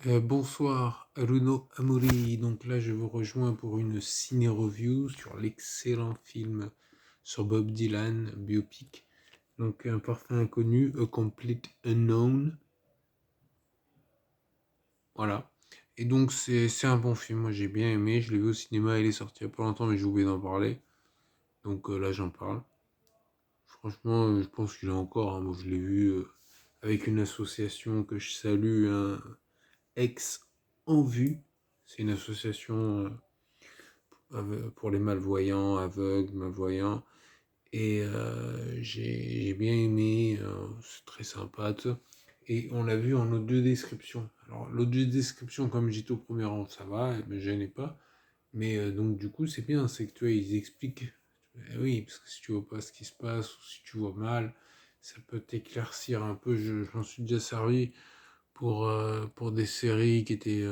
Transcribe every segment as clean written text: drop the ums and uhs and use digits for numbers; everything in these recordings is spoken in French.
Bonsoir, Bruno Amoury. Donc là, je vous rejoins pour une ciné-review sur l'excellent film sur Bob Dylan, biopic. Donc, Un parfait inconnu, A Complete Unknown. Voilà. Et donc, c'est un bon film. Moi, j'ai bien aimé. Je l'ai vu au cinéma. Il est sorti il n'y a pas longtemps, mais j'ai oublié d'en parler. Donc là, j'en parle. Franchement, je pense qu'il est encore, hein. Moi, je l'ai vu avec une association que je salue, un ex en vue. C'est une association pour les malvoyants, aveugles, malvoyants. Et j'ai bien aimé, c'est très sympa. Tout ça. Et on l'a vu en audio description. Alors, l'audio description, comme j'étais au premier rang, ça va, elle me gênait pas. Mais donc, du coup, c'est bien, c'est que tu vois, ils expliquent. Oui, parce que si tu vois pas ce qui se passe, ou si tu vois mal, ça peut t'éclaircir un peu. J'en suis déjà servi pour des séries qui étaient,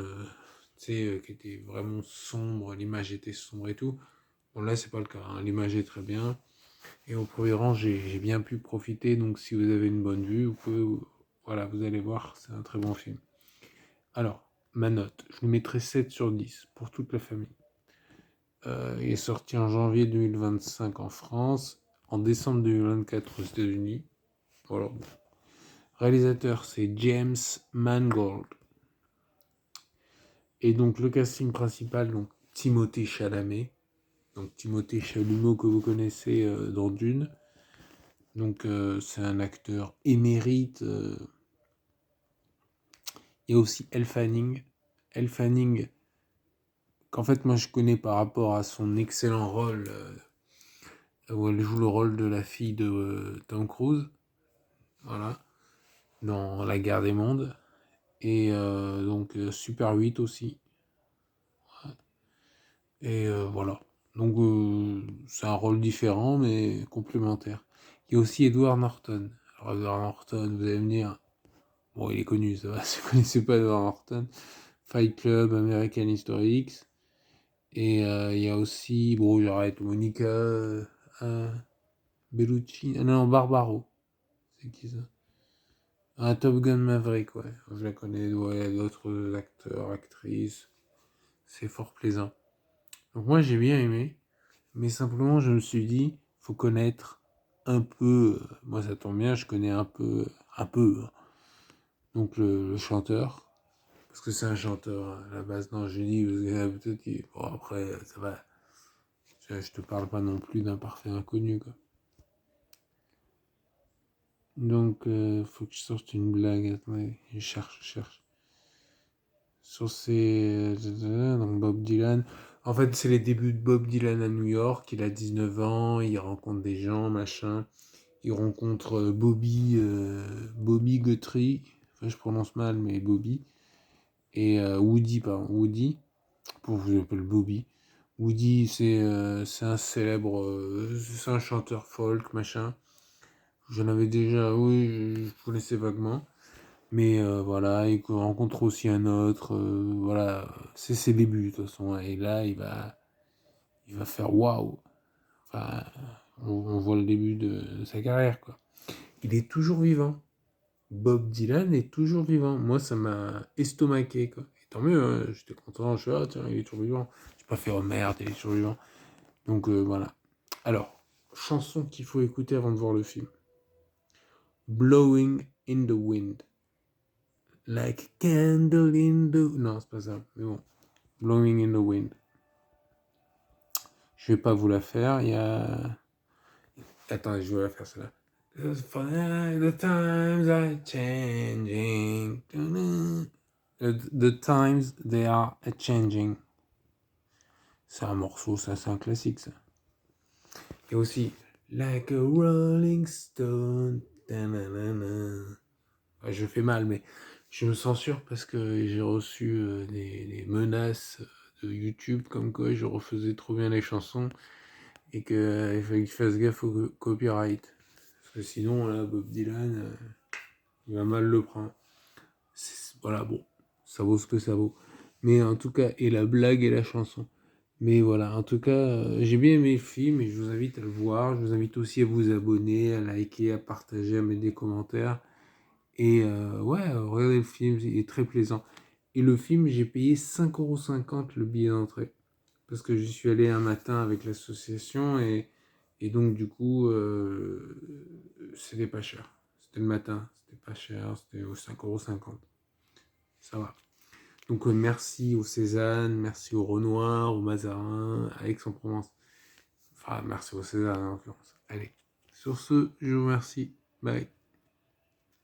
tu sais, qui étaient vraiment sombres, l'image était sombre et tout. Bon, là, c'est pas le cas, hein. L'image est très bien. Et au premier rang, j'ai bien pu profiter. Donc, si vous avez une bonne vue, vous pouvez, voilà, vous allez voir, c'est un très bon film. Alors, ma note, je lui mettrai 7 sur 10 pour toute la famille. Il est sorti en janvier 2025 en France, en décembre 2024 aux États-Unis. Voilà. Réalisateur, c'est James Mangold. Et donc, le casting principal, donc Timothée Chalamet. Donc, Timothée Chalumeau que vous connaissez dans Dune. Donc c'est un acteur émérite. Il y a aussi Elle Fanning. Elle Fanning, qu'en fait moi je connais par rapport à son excellent rôle où elle joue le rôle de la fille de Tom Cruise. Voilà. Dans La Guerre des Mondes. Et donc Super 8 aussi. Et voilà. Donc c'est un rôle différent mais complémentaire. Il y a aussi Edward Norton. Alors Edward Norton, vous allez me dire, bon, il est connu, ça va, si vous connaissez pas Edward Norton. Fight Club, American History X. Et il y a aussi, bon, j'arrête, Monica Bellucci. Ah non, Barbaro. C'est qui ça? Ah, Top Gun Maverick, ouais. Je la connais, ouais, d'autres acteurs, actrices. C'est fort plaisant. Donc moi, j'ai bien aimé. Mais simplement, je me suis dit, faut connaître un peu. Moi, ça tombe bien, je connais un peu. Un peu. Hein. Donc le chanteur. Parce que c'est un chanteur hein, à la base. Non, j'ai dit, peut-être qu'il. Bon, après, ça va. Je te parle pas non plus d'un parfait inconnu, quoi. Donc, faut que je sorte une blague. Attendez, je cherche. Sur ces. Donc, Bob Dylan. En fait, c'est les débuts de Bob Dylan à New York. Il a 19 ans, il rencontre des gens, machin. Il rencontre Bobby Guthrie. Enfin, je prononce mal, mais Bobby. Et Woody, pardon. Woody. Pour vous appeler Bobby. Woody, c'est un célèbre. C'est un chanteur folk, machin. J'en avais déjà, oui, je connaissais vaguement. Mais voilà, il rencontre aussi un autre. Voilà, c'est ses débuts de toute façon. Et là, il va faire waouh. Enfin, on voit le début de sa carrière, quoi. Il est toujours vivant. Bob Dylan est toujours vivant. Moi, ça m'a estomaqué, quoi. Et tant mieux, hein, j'étais content. Je suis ah, tiens, il est toujours vivant. J'ai pas fait oh merde, il est toujours vivant. Donc voilà. Alors, chanson qu'il faut écouter avant de voir le film. Blowing in the Wind. Like a candle in the... Non, c'est pas ça, mais bon. Blowing in the Wind. Je vais pas vous la faire, il y a... Attends, je vais la faire celle-là. The times are changing. The times they are changing. C'est un morceau, ça, c'est un classique, ça. Et aussi, Like a Rolling Stone. Ouais, je fais mal, mais je me censure parce que j'ai reçu des menaces de YouTube comme quoi je refaisais trop bien les chansons et qu'il fallait que je fasse gaffe au copyright. Parce que sinon, là, Bob Dylan, il va mal le prendre. Voilà, bon, ça vaut ce que ça vaut. Mais en tout cas, et la blague et la chanson. Mais voilà, en tout cas, j'ai bien aimé le film et je vous invite à le voir. Je vous invite aussi à vous abonner, à liker, à partager, à mettre des commentaires. Et ouais, regardez le film, il est très plaisant. Et le film, j'ai payé 5,50 € le billet d'entrée. Parce que j'y suis allé un matin avec l'association et donc du coup, c'était pas cher. C'était le matin, c'était pas cher, c'était aux 5,50 €. Ça va. Donc merci au Cézanne, merci au Renoir, au Mazarin, à Aix-en-Provence. Enfin, merci au Cézanne en l'occurrence. Allez, sur ce, je vous remercie. Bye.